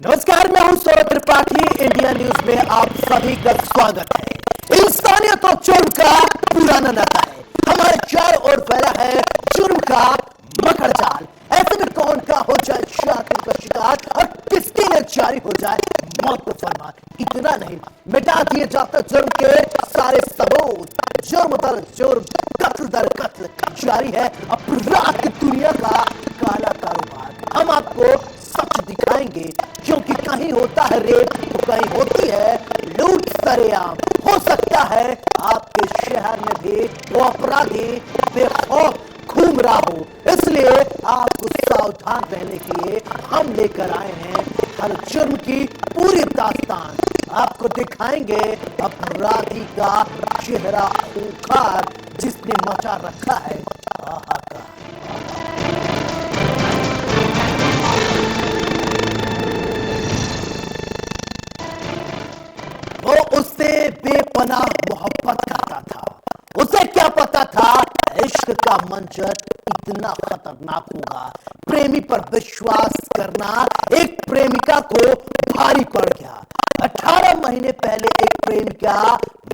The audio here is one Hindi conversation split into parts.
नमस्कार, मैं हूं सौरभ त्रिपाठी। इंडिया न्यूज में आप सभी का स्वागत है। इंसानियत और जुर्म का पुराना नाता है, हमारे चारों ओर फैला है जुर्म का मकड़ जाल। ऐसे में कौन का हो जाए शातिर का शिकार और किसके लिए जारी हो जाए मौत का फरमान। इतना नहीं, मिटा दिए जाते जुर्म के सारे सबूत। जुर्म दर जुर्म, कत्ल दर कत्ल जारी है अपराध की दुनिया का काला कारोबार। हम आपको सच दिखाएंगे, क्योंकि कहीं होता है रेप तो कहीं होती है लूट सरेआम। हो सकता है आपके शहर में भी वो अपराधी बेखौफ घूम रहा हो, इसलिए आपको सावधान रहने के लिए हम लेकर आए हैं हर जुर्म की पूरी दास्तान। आपको दिखाएंगे अपराधी का चेहरा खूंखार, जिसने मचा रखा है हाहाकार। वो उससे बेपनाह मोहब्बत करता था। उसे क्या पता था इश्क का मंजर इतना खतरनाक होगा। प्रेमी पर विश्वास करना एक प्रेमिका को भारी पड़ गया। 18 महीने पहले एक प्रेमिका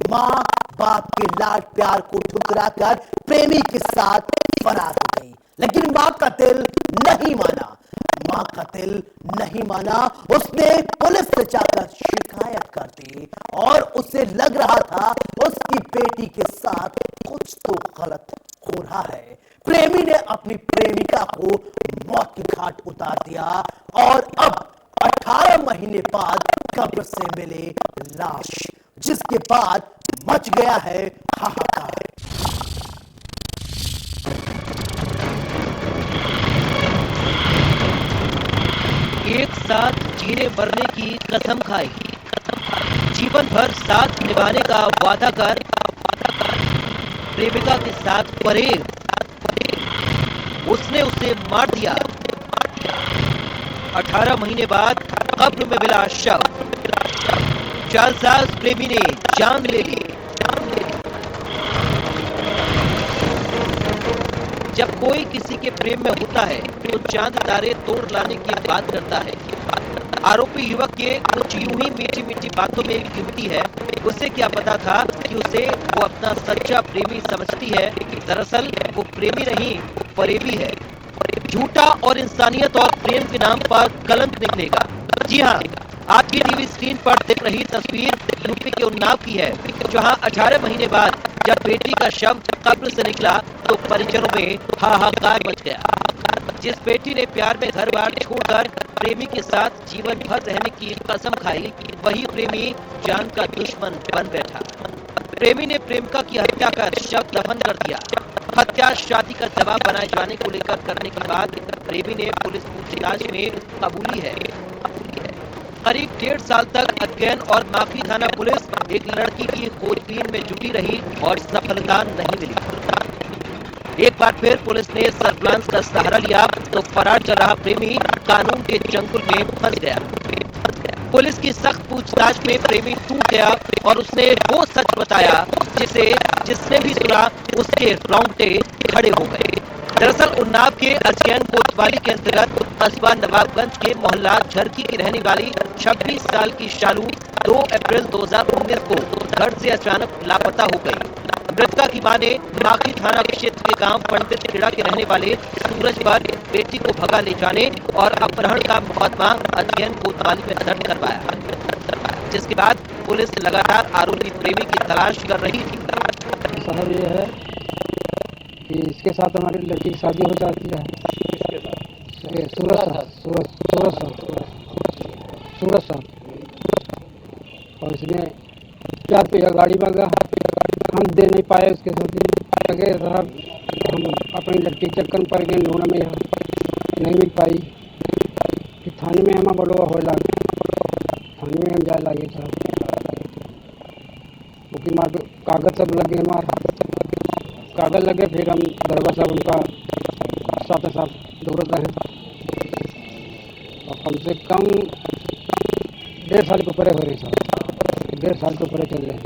माँ बाप के लाड प्यार को ठुकराकर प्रेमी के साथ फरार हो गई, लेकिन माँ का दिल नहीं माना। मां का दिल नहीं माना, उसने पुलिस से जाकर शिकायत कर दी और उसे लग रहा था उसकी बेटी के साथ कुछ तो गलत हो रहा है। प्रेमी ने अपनी प्रेमिका को मौत के घाट उतार दिया और अब 18 महीने बाद कब्र से मिले लाश, जिसके बाद मच गया है हाहाकार। एक साथ जीने मरने की कसम खाई, जीवन भर साथ निभाने का वादा कर प्रेमिका के साथ फरेब, उसने उसे मार दिया। 18 महीने बाद कब्र में मिला शव। जालसाज प्रेमी ने जान ले ली। जब कोई किसी के प्रेम में होता है तो चांद तारे तोड़ लाने की बात करता है। आरोपी युवक के कुछ यूं ही मीठी मीठी बातों में एक युवती है। उसे क्या पता था कि उसे वो अपना सच्चा प्रेमी समझती है। दरअसल वो प्रेमी नहीं, फरेबी है। झूठा और इंसानियत और प्रेम के नाम पर कलंक निकलेगा। जी हाँ, आपकी टीवी स्क्रीन पर दिख रही तस्वीर यूपी के उन्नाव की है, जहां 18 महीने बाद जब बेटी का शव कब्र से निकला तो परिजनों में हाहाकार मच गया। जिस बेटी ने प्यार में घर बार छोड़कर प्रेमी के साथ जीवन भर रहने की कसम खाई, वही प्रेमी जान का दुश्मन बन बैठा। प्रेमी ने प्रेमिका की हत्या कर शव दफन कर दिया। हत्या शादी का दबाव बनाए जाने को लेकर करने के बाद प्रेमी ने पुलिस पूछताछ में कबूली है। करीब 1.5 साल तक अध्ययन और माफी थाना पुलिस एक लड़की की खोजबीन में जुटी रही और सफलता नहीं मिली। एक बार फिर पुलिस ने सर्विलांस का सहारा लिया तो फरार चल रहा प्रेमी कानून के चंगुल में फंस गया। पुलिस की सख्त पूछताछ में प्रेमी टूट गया और उसने वो सच बताया जिसने भी सुना उसके रोंगटे खड़े हो गए। दरअसल उन्नाव के अजगैन कोतवाली के अंतर्गत कस्बा नवाबगंज के मोहल्ला झरकी की रहने वाली 26 साल की शालू 2 अप्रैल 2019 को घर से अचानक लापता हो गई। मृतका की मां ने माखी थाना क्षेत्र के गांव पंडित खेड़ा के रहने वाले सूरज पर बेटी को भगा ले जाने और अपहरण का मुकदमा अजगैन कोतवाली में दर्ज करवाया, जिसके बाद पुलिस लगातार आरोपी प्रेमी की तलाश कर रही थी। साहब ये है कि इसके साथ हमारी लड़की की शादी हो जाती है। सूरज साहब और इसने प्यार पे गाड़ी मांगा, हम दे नहीं पाए। उसके साथ आगे साहब हम अपनी लड़की के चक्कर में पड़ गए, लोना में नहीं मिल पाई। फिर थाने में हम बड़ो हो लगे, थाने में हम जाए लगे साहब। क्योंकि मार कागज सब लगे, हमारे कागज लगे। फिर हम दरबार साहब उनका साथ दौड़ता है और कम से कम 1.5 साल के ऊपर हो रही साहब, 1.5 साल के ऊपर चल रहे हैं।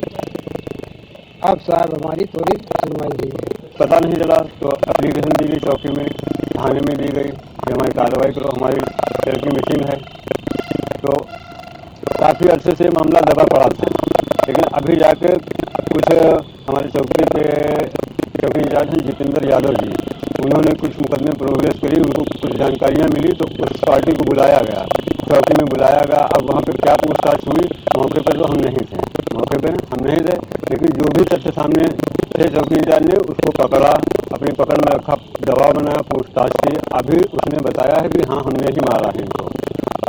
अब साहब हमारी थोड़ी सुनवाई हुई है। पता नहीं चला तो एप्लीकेशन दी गई चौकी में, थाने में दी गई कि हमारी कार्रवाई करो, हमारी लड़की मिसिंग है। तो काफ़ी अरसे से मामला दबा पड़ा था, लेकिन अभी जाके कुछ हमारे चौकी के चौकी इंचार्ज हैं जितेंद्र यादव जी, उन्होंने कुछ मुकदमे प्रोग्रेस करी, उनको कुछ जानकारियाँ मिली तो उस पार्टी को बुलाया गया, चौकी में बुलाया गया। अब वहाँ पे क्या पूछताछ हुई, मौके पर तो हम नहीं थे, लेकिन जो भी तथ्य सामने थे चौकी इंचार्ज ने उसको पकड़ा, अपनी पकड़ में रखा, दबाव बनाया, पूछताछ की। अभी उसने बताया है कि हाँ हमने ही मारा है इनको।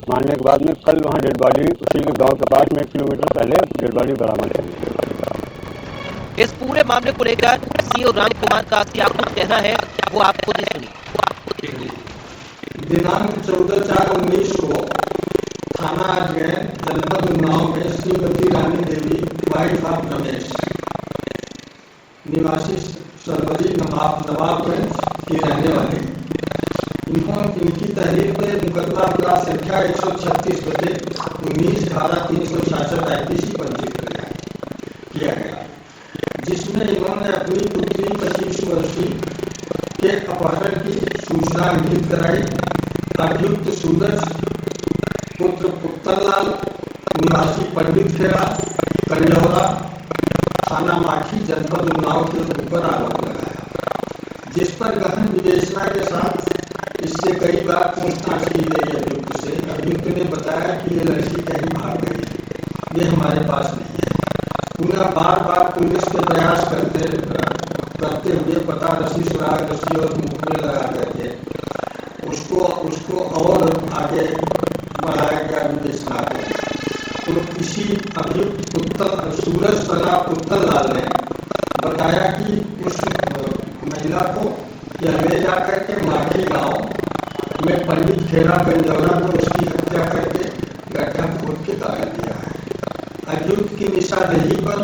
मारने के बाद में कल वहाँ डेड बॉडी उसी के गांव के पास में 1 किलोमीटर पहले डेड बॉडी बरामद की। इस पूरे मामले को लेकर सीओ राम कुमार का क्या कुछ कहना है वो आप खुद ही सुनिए। दिनांक 14/4/19 को थाना अजगैन जनपद उन्नाव में श्रीमती रानी देवी वाइफ ऑफ रमेश निवासी सरवरी नवाबगंज की रहने वाली, इनकी तहरीर पे मुकदमा अपराध संख्या 136 बटे 19 धारा 366 आईपीसी पंजीकृत किया गया, जिसमें इन्होंने अपनी पुत्री 25 वर्षीय के अपहरण की सूचना इंगित कराई। अभियुक्त सूरज पुत्र पुत्तरलाल निवासी पंडित खेड़ा कंजौरा थाना माखी जनपद उन्नाव के ऊपर आरोप लगाया, जिस पर गहन विवेचना के साथ इससे कई बार पूछताछ की गई। अभियुक्त से अभियुक्त ने बताया कि ये लड़की कहीं भाग गई, ये हमारे पास नहीं है। पुनः बार बार पुलिस के प्रयास करते हुए पता रसी सुराग रसी और मुखबे लगा करके उसको और आगे बढ़ाया गया विवेचना को। तो इसी अभियुक्त सूरज सना पुत्तरलाल ने बताया कि उस महिला को यह ले जाकर के माखी गांव में पंडित खेड़ा कंजौरा में उसकी हत्या करके गड्ढा खोद के डाल दिया है। अभियुक्त की निशानदेही पर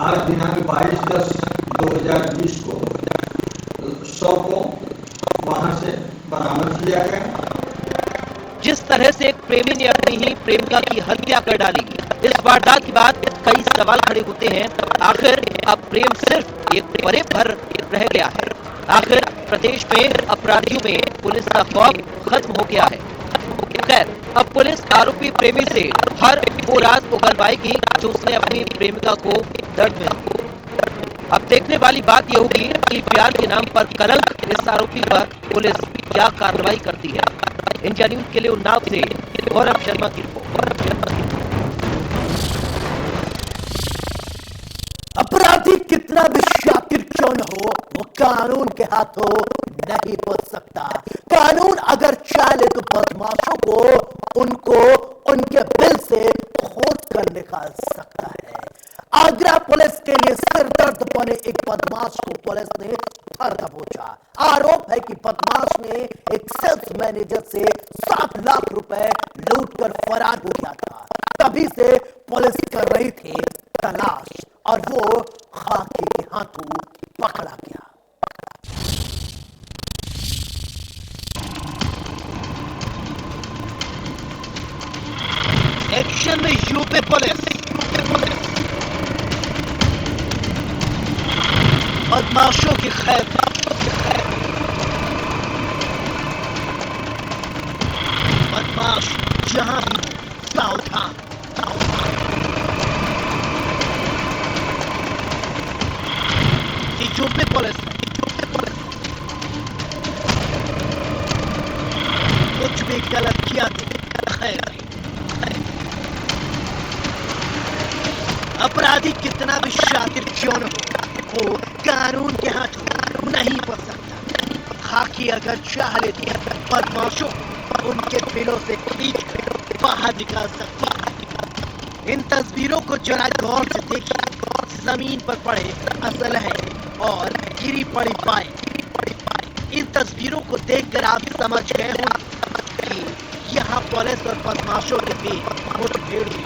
आज दिनांक 22/10/2020 को 100 को वहां से बरामद किया गया। जिस तरह से एक प्रेमी ने अपनी ही प्रेमिका की हत्या कर डाली, इस वारदात के बाद कई सवाल खड़े होते हैं। आखिर अब प्रेम सिर्फ एक परे भर रह गया है? आखिर प्रदेश में अपराधियों में पुलिस का खौफ खत्म हो गया है? खैर, अब पुलिस आरोपी प्रेमी से हर वो राज उगलवाएगी जो उसने अपनी प्रेमिका को दर्द में दी। अब देखने वाली बात यह होगी कि प्यार के नाम पर कलंक इस आरोपी पर पुलिस क्या कार्रवाई करती है। इंडिया न्यूज के लिए उन्नाव से गौरव शर्मा की रिपोर्ट। अपराधी कितना भी शातिर क्यों न हो, वो कानून के हाथों नहीं बच सकता। कानून अगर चाहे तो बदमाशों को उनको उनके बिल से खोद कर निकाल सकता है। आगरा पुलिस के लिए सिरदर्द बने एक बदमाश को पुलिस ने धर दबोचा। आरोप है कि बदमाश ने एक सेल्स मैनेजर से 7 लाख रुपए लूटकर फरार हो गया था। तभी से पुलिस कर रही थी तलाश और वो खाकी के हाथों पकड़ा गया। एक्शन में यूपी पुलिस। बदमाशों की खैर, बदमाश जहां भी सावधान। यूपी पुलिस कुछ भी गलत किया तो खैर, अपराधी कितना भी शातिर क्यों न हो, वो कानून के हाथों नहीं बच सकता। खाकी अगर चाह लेती है, बदमाशों उनके दिलों से खींच कर बाहर निकाल सकती है। इन तस्वीरों को जरा गौर से देखिए। जमीन पर पड़े असलहे और गिरी पड़ी बाइक। इन तस्वीरों को देखकर आप समझ गए होंगे कि यहाँ पुलिस और बदमाशों के बीच मुठभेड़ हुई।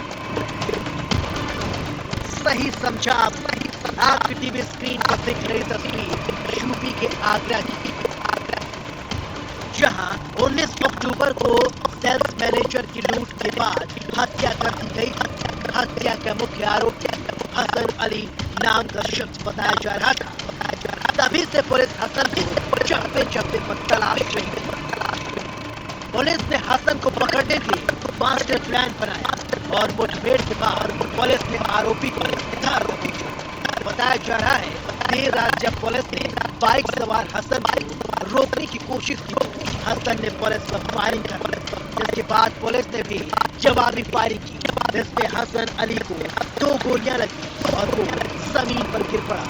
सही समझा आपकी टीवी स्क्रीन पर दिख रही तस्वीर यूपी के आगरा की, जहां 19 अक्टूबर को सेल्स मैनेजर की लूट के बाद हत्या कर दी गई थी। हत्या का मुख्य आरोपी हसन अली नाम का शख्स बताया जा रहा था। तभी से पुलिस हसन को चप्पे चप्पे पर तलाश रही थी। पुलिस ने हसन को पकड़ने के लिए मास्टर प्लान बनाया और मुठभेड़ के बाद पुलिस ने आरोपी को धर दबोचा। बताया जा रहा है देर रात जब पुलिस ने बाइक सवार हसन को रोकने की कोशिश की तो हसन ने पुलिस पर फायरिंग कर दी, जिसके बाद पुलिस ने भी जवाबी फायरिंग की, जिसमें हसन अली को 2 गोलियां लगी और वो जमीन पर गिर पड़ा।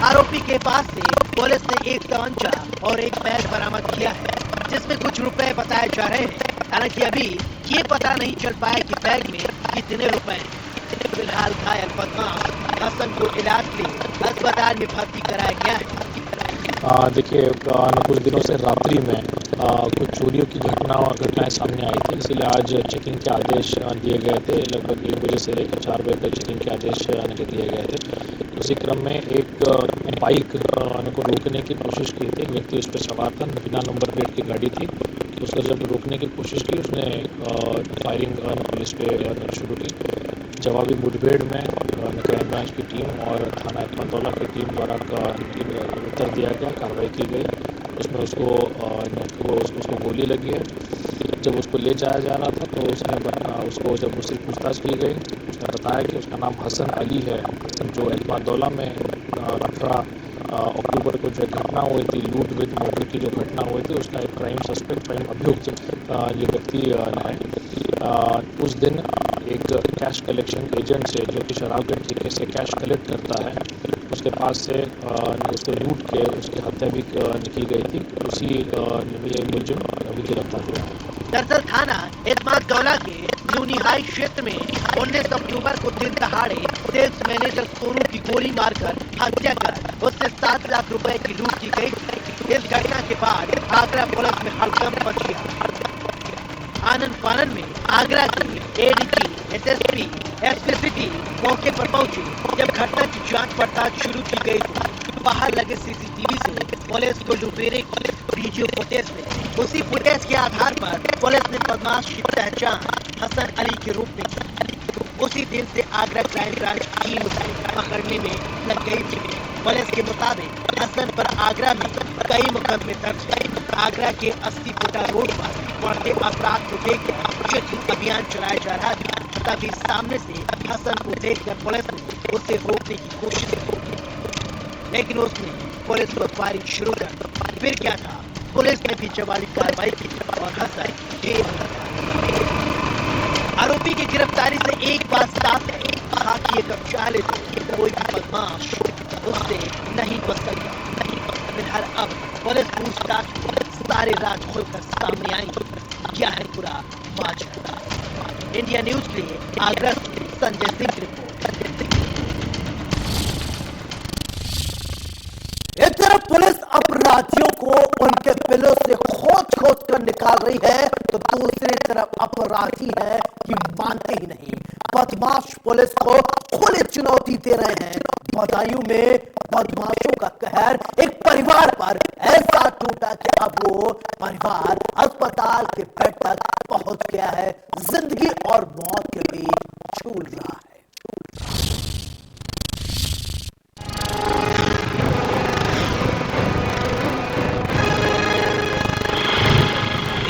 आरोपी के पास से पुलिस ने एक तमंचा और एक बैग बरामद किया है, जिसमें कुछ रुपए बताए जा रहे हैं। हालांकि अभी ये पता नहीं चल पाया कि बैग में कितने रुपए हैं। फिलहाल घायल बदमाश हसन को इलाज के लिए अस्पताल में भर्ती कराया गया है। देखिए कुछ दिनों से रात्रि में कुछ चोरियों की घटनाएं सामने आई थी, इसलिए आज चेकिंग के आदेश दिए गए थे। लगभग 1 बजे से लेकर 4 बजे तक चेकिंग के आदेश दिए गए थे। उसी क्रम में एक बाइक को रोकने की कोशिश की थी। एक व्यक्ति उस पर सवार था, बिना नंबर प्लेट की गाड़ी थी। तो उसको जब रोकने की कोशिश की, उसने फायरिंग पुलिस पे शुरू की। जवाबी मुठभेड़ में क्राइम ब्रांच की टीम और थाना इतमादौला की टीम द्वारा उत्तर दिया गया, कार्रवाई की गई। उसमें उसको गोली लगी है। जब उसको ले जाया जा रहा था तो उसको जब उससे पूछताछ की गई, उसने बताया कि उसका नाम हसन अली है, जो इतमादौला में 18 अक्टूबर को जो घटना हुई थी, लूट विद मर्डर की जो घटना हुई थी, उसका एक क्राइम अभियुक्त ये व्यक्ति है। उस दिन एक कैश कलेक्शन एजेंट से, जो कि शराब के ठेके से कैश कलेक्ट करता है, उसके पास से उसको लूट के उसकी हत्या भी की गई थी। उसी ये मुलजिम अभी गिरफ्तार हुआ। दरअसल थाना इतमादौला के जूनी हाई क्षेत्र में 19 अक्टूबर को दिन दहाड़े सेल्स मैनेजर सोनू की गोली मारकर हत्या कर उससे 7 लाख रुपए की लूट की गई। इस घटना के बाद आगरा पुलिस में हड़कंप मच गया। आनंद फानन में आगरा की एडीजी, एसएसपी, एसपी सिटी मौके पर पहुंचे। जब घटना की जांच पड़ताल शुरू की गई तो बाहर लगे सीसीटीवी से पुलिस को लुटेरे की वीडियो फुटेज मिली। उसी फुटेज के आधार पर पुलिस ने बदमाश की पहचान हसन अली के रूप में की। उसी दिन से आगरा क्राइम ब्रांच टीम उसे पकड़ने में लग गई थी। पुलिस के मुताबिक हसन पर आगरा में कई मुकदमे दर्ज हैं। आगरा के 80 फुटा रोड पर बढ़ते अपराध को देखकर चेकिंग अभियान चलाया जा रहा था। तभी सामने से हसन को देखकर पुलिस ने उसे रोकने की कोशिश की, लेकिन उसने पुलिस पर फायरिंग शुरू कर दी। फिर क्या था, पुलिस ने भी जवाबी कार्रवाई की और हसन जेल में गया। आरोपी की गिरफ्तारी से एक बात साफ है, खाकी ये कब चाले तो कोई भी बदमाश उससे नहीं बच सकता। फिलहाल अब पुलिस पूछताछ में सारे राज खोलकर सामने आएंगे। क्या है पूरा माजरा? इंडिया न्यूज के लिए आगरा से संजय सिंह की रिपोर्ट। एक तरफ पुलिस अपराधियों को उनके बिलों से खोद कर निकाल रही है, तो दूसरी तरफ अपराधी है कि मानते ही नहीं। बदमाश पुलिस को खुली चुनौती दे रहे हैं। बदायूं में बदमाशों का कहर एक परिवार पर ऐसा टूटा कि अब वो परिवार अस्पताल के बेड तक पहुंच गया है। जिंदगी और मौत के बीच झूल रहा है।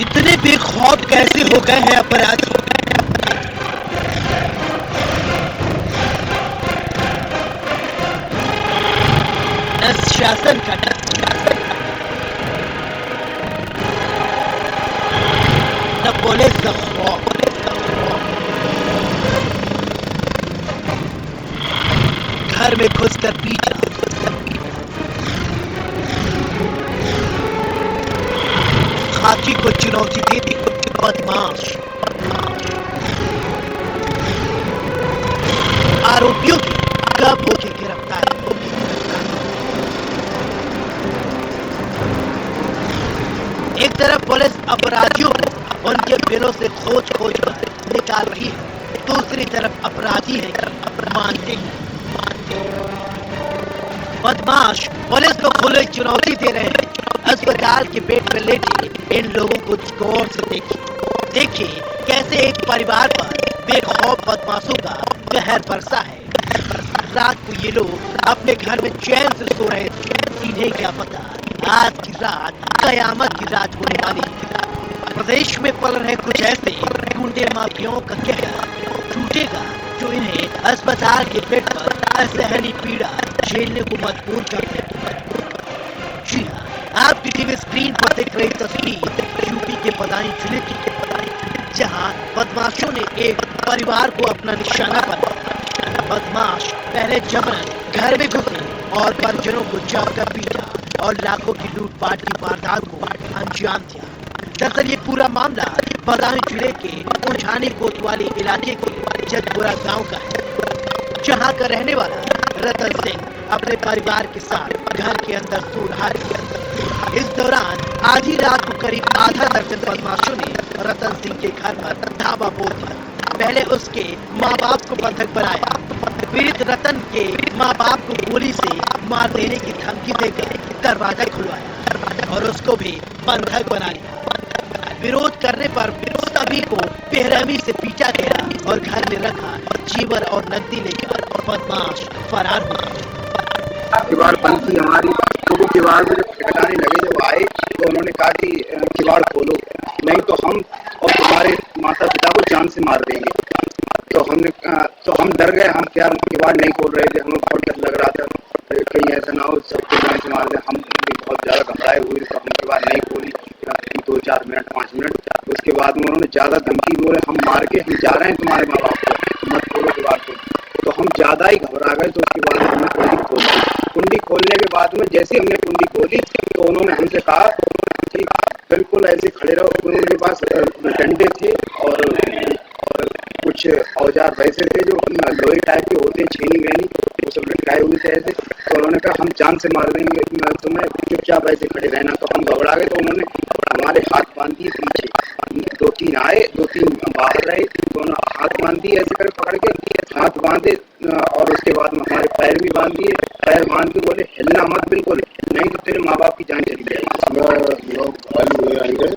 इतने बेखौफ कैसे हो गए हैं अपराधी? न शासन का डर, न पुलिस का खौफ, घर में घुसकर पीटा, खाकी को चुनौती देती बदमाश, आरोपियों की कब होगी गिरफ्तारी? एक तरफ पुलिस अपराधियों को उनके बिलों से खोज कर निकाल रही है, दूसरी तरफ अपराधी है मानते ही। बदमाश पुलिस को खुली चुनौती दे रहे हैं। अस्पताल के बेड पर लेटे इन लोगों को गौर से देखिए कैसे एक परिवार पर बेखौफ बदमाशों का कहर बरसा है। रात को ये लोग अपने घर में चैन से सो रहे थे, इन्हें क्या पता आज की रात कयामत की रात होने वाली है। प्रदेश में पल रहे कुछ ऐसे गुंडे माफियाओं का कहर टूटेगा जो इन्हें अस्पताल के बेड पर असहनीय पीड़ा झेलने को मजबूर कर देगी। जी हाँ, आपकी टीवी स्क्रीन पर दिख रही तस्वीर यूपी के बदायूं जिले की, जहां बदमाशों ने एक परिवार को अपना निशाना बनाया। बदमाश पहले जबरन घर में घुसे और परिजनों को जमकर पीटा और लाखों की लूटपाट की वारदात को अंजाम दिया। दरअसल ये पूरा मामला बदायूं जिले के उठानी कोतवाली इलाके के जगपुरा गांव का है, जहां का रहने वाला रतन सिंह अपने परिवार के साथ घर के अंदर सो रहा था। इस दौरान आधी रात को करीब आधा दर्जन बदमाशों ने रतन सिंह के घर पर धावा बोल दिया। पहले उसके माँ बाप को बंधक बनाया। पीड़ित रतन के माँ बाप को गोली से मार देने की धमकी देकर दरवाजा खुलवाया और उसको भी बंधक बना लिया। विरोध करने पर सभी को बेरहमी से पीटा गया और घर में रखा जीवर और नकदी लेकर बदमाश फरार हो गए। किवाड़ बंद थी हमारी, तो वो किवाड़ में जब खटखटाने लगे, जब आए तो उन्होंने कहा कि किवाड़ खोलो, नहीं तो हम और तुम्हारे माता पिता को जान से मार देंगे। तो हम डर गए, हम क्या किवाड़ नहीं खोल रहे थे, हमें बहुत डर लग रहा था कहीं ऐसा ना हो सबको जान से मार दे। हम भी बहुत ज़्यादा घबराए हुए, तो हम किवाड़ नहीं खोली 2-4 मिनट 5 मिनट। उसके बाद में उन्होंने ज़्यादा धमकी बोले, हम मार के हम जा रहे हैं तुम्हारे माँ बाप को, मत खोलो किवाड़ को। तो हम ज़्यादा ही घबरा गए। तो उसके बाद हमने कुंडी खोल दी। कुंडी खोलने के बाद में जैसे हमने कुंडी खोली तो उन्होंने हमसे कहा कि बिल्कुल ऐसे खड़े रहो। उनके पास डंडे थे और कुछ औजार वैसे थे जो लोहे टाइप के होते हैं, छेनी वेनी, वो सब लटकाए हुए थे ऐसे। तो उन्होंने कहा हम जान से मार देंगे तुम्हें, चुपचाप ऐसे खड़े रहना। तो हम घबरा गए। तो उन्होंने हमारे हाथ बांध दिए पीछे। 2-3 आए, 2-3 बाहर रहे, दोनों हाथ बांध दिए ऐसे कर पकड़ के, हाथ बांधे और उसके बाद में हमारे पैर भी बांध दिए। पैर बांध के बोले हिलना मत बिल्कुल, नहीं तो तेरे माँ बाप की जान चली जाएगी। लोग घायल हुए आएंगे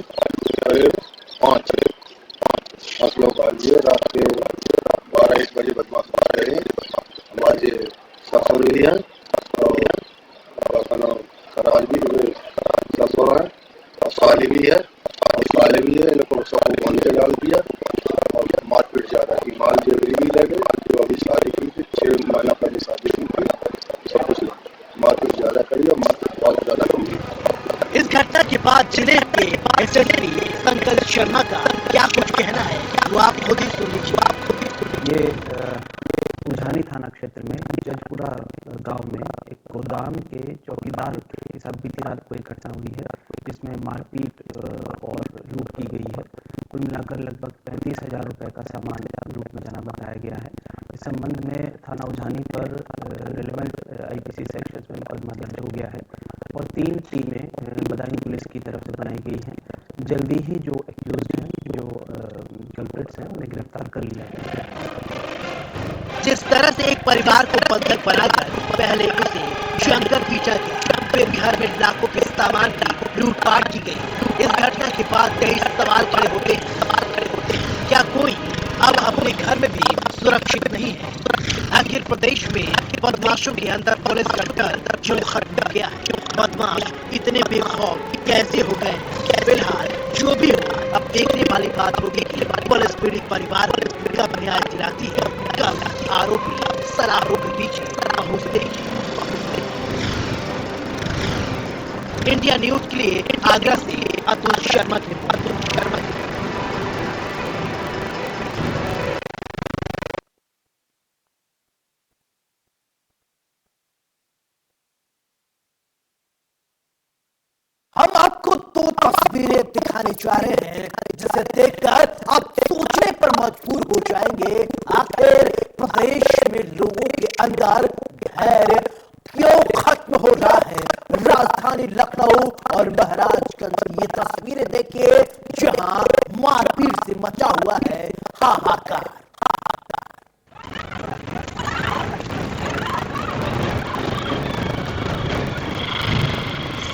करीब 5 लोग घायल हुए। रात के 12-1 बजे बदमाश आ गए। हमारे ससुर भी है और खराज भी ससुर है और साली भी है लेकिन सबको बांध के डाल दिया और मारपीट ज़्यादा की। माल जेवरी भी लगे, जो अभी शादी की थी 6 महीना पहले शादी की थी, सब कुछ मारपीट ज़्यादा करी और मारपीट बहुत ज़्यादा करी। इस घटना के बाद जिले के एसएसपी संकल्प शर्मा का क्या कुछ कहना है वो आप खुद ही सुन लीजिए। ये उझानी थाना क्षेत्र में जजपुरा गांव में एक गोदाम के चौकीदार के साथ बीती रात को एक घटना हुई है, जिसमें मारपीट और लूट की गई है। कुल मिलाकर लगभग 35,000 रुपए का सामान लूट में जाना बताया गया है। इस संबंध में थाना उझानी पर रिलेवेंट IPC सेक्शंस में मुकदमा दर्ज हो गया है और 3 टीमें बदायूं पुलिस की तरफ से बनाई गई हैं। जल्दी ही जो एक्यूज्ड हैं, जो कल्प्रिट्स हैं, उन्हें गिरफ्तार कर लिया गया। जिस तरह से एक परिवार को बंधक बनाकर पहले उसे जमकर पीटा गया, फिर घर में लाखों के सामान की लूटपाट की गई। इस घटना के बाद कई सवाल खड़े होते हैं, क्या कोई अब अपने घर में भी सुरक्षित नहीं है? आखिर प्रदेश में बदमाशों के अंदर पुलिस का डर क्यों खत्म हो गया है? बदमाश इतने बेखौफ कैसे हो गए? फिलहाल जो भी हो, अब देखने वाली बात होगी कि पुलिस पीड़ित परिवार को कब न्याय दिलाती है, कब आरोपी सलाखों के पीछे पहुंचते हैं। इंडिया न्यूज के लिए आगरा से अतुल शर्मा की रिपोर्ट। हम आपको 2 तस्वीरें दिखाने जा रहे हैं जिसे देखकर आप सोचने पर मजबूर हो जाएंगे, आखिर प्रदेश में लोगों के अंदर धैर्य क्यों खत्म हो रहा है। राजधानी लखनऊ और महाराजगंज की ये तस्वीरें देखिए, जहां मारपीट से मचा हुआ है हाहाकार।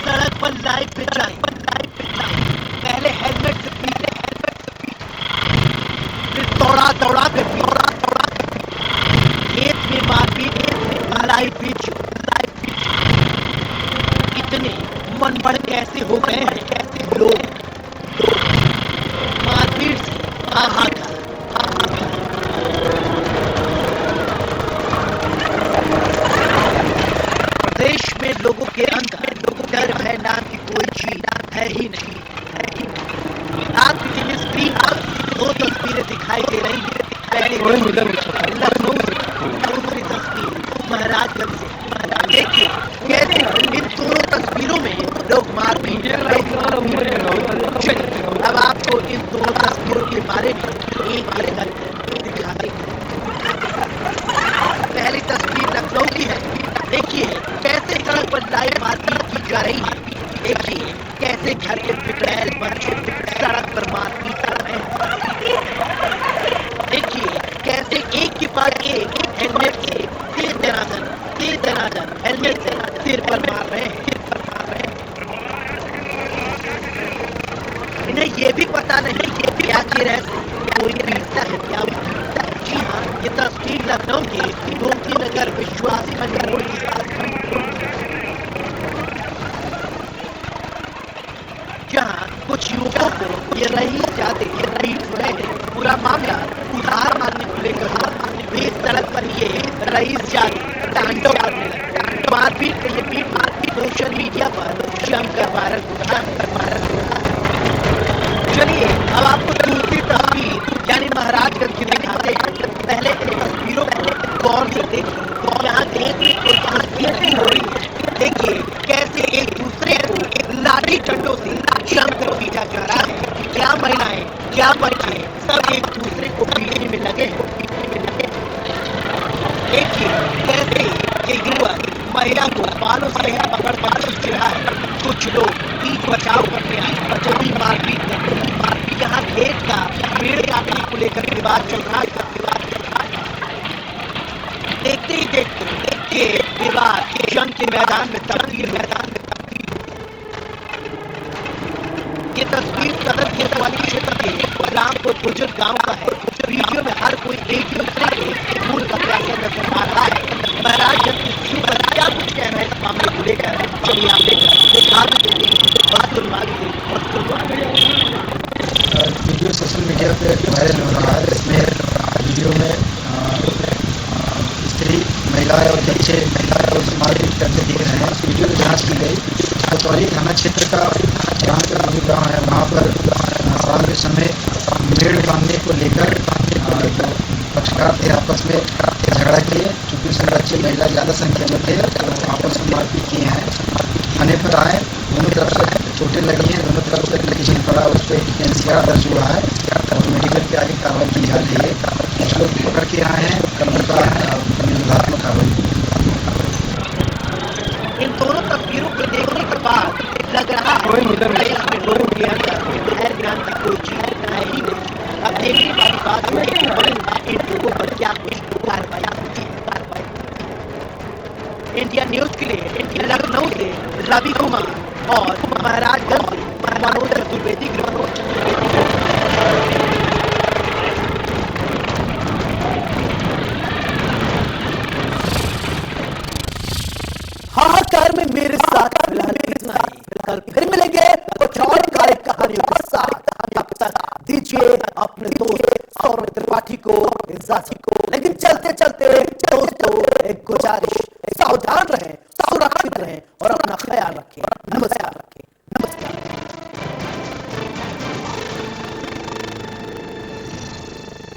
सड़क पर लाइव पिटाई, पहले हेलमेट से पीटे, फिर दौड़ा कर खेत में मारपीट, लाइव वीडियो। इतने मनबड़ कैसे हो गए हैं लोग? वहां का। प्रदेश में लोगों के अंदर डर भय नाम की कोई चीज है ही नहीं। आपकी टीवी स्क्रीन पर 2 तस्वीरें दिखाई दे रही हैं। पहली लखनऊ से, दूसरी तस्वीर महराजगंज से। देखिए कैसे इन दोनों तस्वीरों में लोग मारपीट कर रहे हैं। चलिए अब आपको इन दोनों तस्वीरों के बारे में एक दिखा देंगे। पहली तस्वीर लखनऊ की है। देखिए कैसे सड़क पर लाइव मारपीट की जा रही है। देखिए कैसे घर के बिगड़ैल बच्चे सड़क पर मारपीट कर रहे हैं। देखिए कैसे एक के बाद एक हेलमेट से तीर दनादन हेलमेट से सिर पर मार रहे हैं। इन्हें ये भी पता नहीं कि क्या चिर है कोई पीड़ता है क्या। जी हाँ, ये तस्वीर लखनऊ के गोमती नगर विश्वास मोड़ की है, जहाँ कुछ युवकों को ये रईस जाते पीट रहे हैं। पूरा मामला उधार मांगने को लेकर हुआ। बीच सड़क पर ये रईस जाते तांडव करने लगे। मारपीट के ये पीट सोशल मीडिया पर जमकर वायरल हो रहा है। चलिए अब आपको दूसरी तस्वीर यानी महराजगंज की दिखाते हैं। पहले इन तस्वीरों को गौर से देखिए। यहाँ देखने को तस्वीर नहीं हो रही है। देखिए कैसे एक दूसरे को लाठी डंडों से जमकर पीटा जा रहा है। क्या महिलाएं क्या बच्चे सब एक दूसरे को पीटने में लगे हैं। देखिए कैसे ये युवक महिला को बालों से पकड़ खींच रहा है। कुछ लोग बीच बचाव करने आए और जो भी मारपीट करते हैं। यहाँ खेत का पेड़ काटने को लेकर विवाद चल रहा है। देखते ही देखते विवाद जंग के मैदान में तब्दील ये तस्वीर सदर कोतवाली क्षेत्र के रामपुर बुजुर्ग गांव का है। वीडियो में हर कोई एक दूसरे के खून का प्यासा नजर आ रहा है। महराजगंज के इश्यू पर क्या कुछ कहना है इस मामले को लेकर, चलिए आप दिखा वीडियो सोशल मीडिया पे वायरल हो रहा है। इसमें वीडियो में स्त्री महिलाएं और बच्चे को मारपीट करते दिख रहे हैं। वीडियो की जाँच की गई। कोतवाली थाना क्षेत्र का रामपुर बुजुर्ग गाँव है। वहाँ पर शाम के समय मेड़ बांधने को लेकर जो पक्षकार थे आपस में झगड़ा किए। चूँकि उसमें बच्चे महिला ज़्यादा संख्या में थे तो आपस में मारपीट किए हैं। थाने पर आए, दोनों तरफ से चोटें लगी हैं। दोनों तरफ से लिटिगेशन पड़ा, उस पर NCR दर्ज हुआ है और मेडिकल पे आगे कार्रवाई की जा रही है। कुछ लोग पकड़ के आए हैं, कल का विरोधात्मक कार्रवाई। इन दोनों तस्वीरों को देखने के बाद लग रहा है